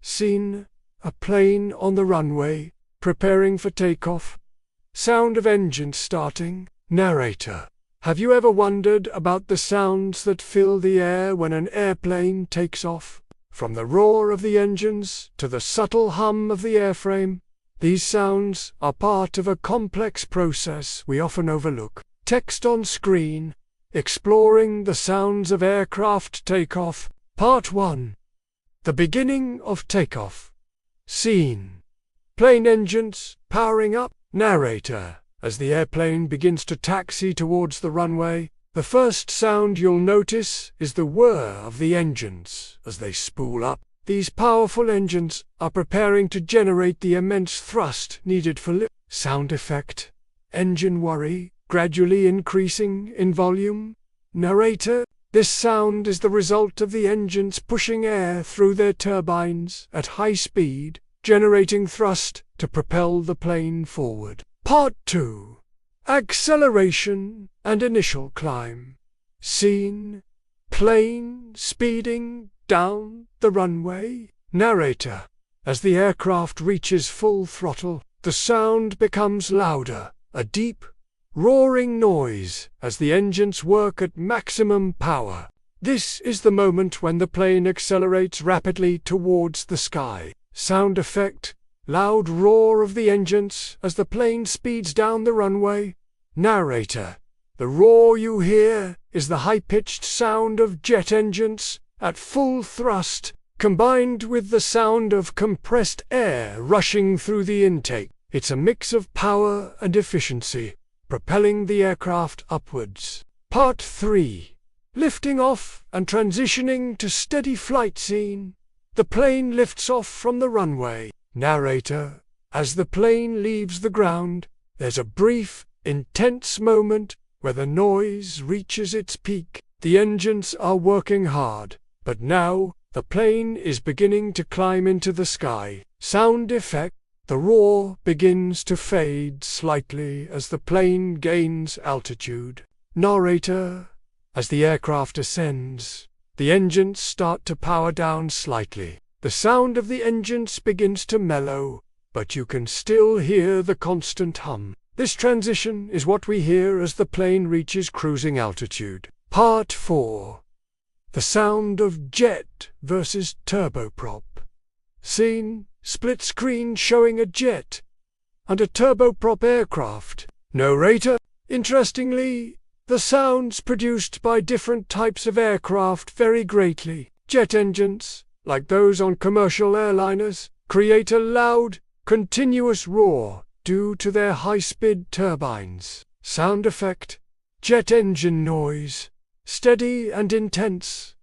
Scene: a plane on the runway, preparing for takeoff. Sound of engines starting. Narrator: have you ever wondered about the sounds that fill the air when an airplane takes off? From the roar of the engines to the subtle hum of the airframe, these sounds are part of a complex process we often overlook. Text on screen: Exploring the Sounds of Aircraft Takeoff, Part 1. The beginning of takeoff. Scene: plane engines powering up. Narrator: as the airplane begins to taxi towards the runway, the first sound you'll notice is the whir of the engines as they spool up. These powerful engines are preparing to generate the immense thrust needed for lift. Sound effect: engine worry, gradually increasing in volume. Narrator: this sound is the result of the engines pushing air through their turbines at high speed, generating thrust to propel the plane forward. Part 2. Acceleration and initial climb. Scene: plane speeding down the runway. Narrator: as the aircraft reaches full throttle, the sound becomes louder, a deep, roaring noise as the engines work at maximum power. This is the moment when the plane accelerates rapidly towards the sky. Sound effect: loud roar of the engines as the plane speeds down the runway. Narrator: the roar you hear is the high-pitched sound of jet engines at full thrust, combined with the sound of compressed air rushing through the intake. It's a mix of power and efficiency, propelling the aircraft upwards. Part 3. Lifting off and transitioning to steady flight. Scene: the plane lifts off from the runway. Narrator: as the plane leaves the ground, there's a brief, intense moment where the noise reaches its peak. The engines are working hard, but now the plane is beginning to climb into the sky. Sound effect: the roar begins to fade slightly as the plane gains altitude. Narrator: as the aircraft ascends, the engines start to power down slightly. The sound of the engines begins to mellow, but you can still hear the constant hum. This transition is what we hear as the plane reaches cruising altitude. Part 4. The sound of jet versus turboprop. Scene: split screen showing a jet and a turboprop aircraft. Narrator: interestingly, the sounds produced by different types of aircraft vary greatly. Jet engines, like those on commercial airliners, create a loud, continuous roar due to their high-speed turbines. Sound effect: jet engine noise, steady and intense.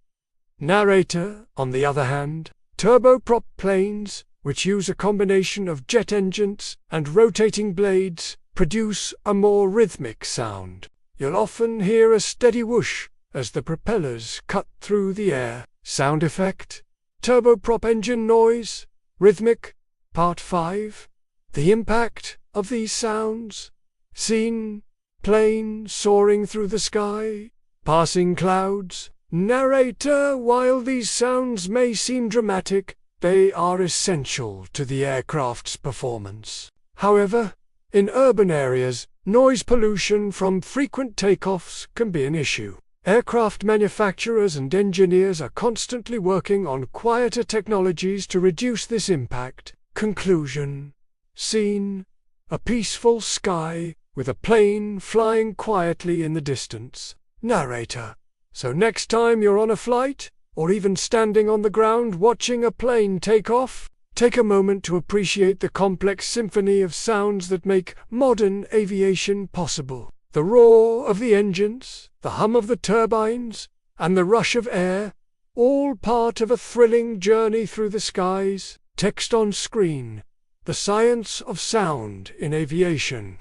Narrator: on the other hand, turboprop planes, which use a combination of jet engines and rotating blades, produce a more rhythmic sound. You'll often hear a steady whoosh as the propellers cut through the air. Sound effect: turboprop engine noise, rhythmic. Part 5. The impact of these sounds. Scene: plane soaring through the sky, passing clouds. Narrator: while these sounds may seem dramatic, they are essential to the aircraft's performance. However, in urban areas, noise pollution from frequent takeoffs can be an issue. Aircraft manufacturers and engineers are constantly working on quieter technologies to reduce this impact. Conclusion. Scene: a peaceful sky with a plane flying quietly in the distance. Narrator: so next time you're on a flight, or even standing on the ground watching a plane take off, take a moment to appreciate the complex symphony of sounds that make modern aviation possible. The roar of the engines, the hum of the turbines, and the rush of air, all part of a thrilling journey through the skies. Text on screen: the science of sound in aviation.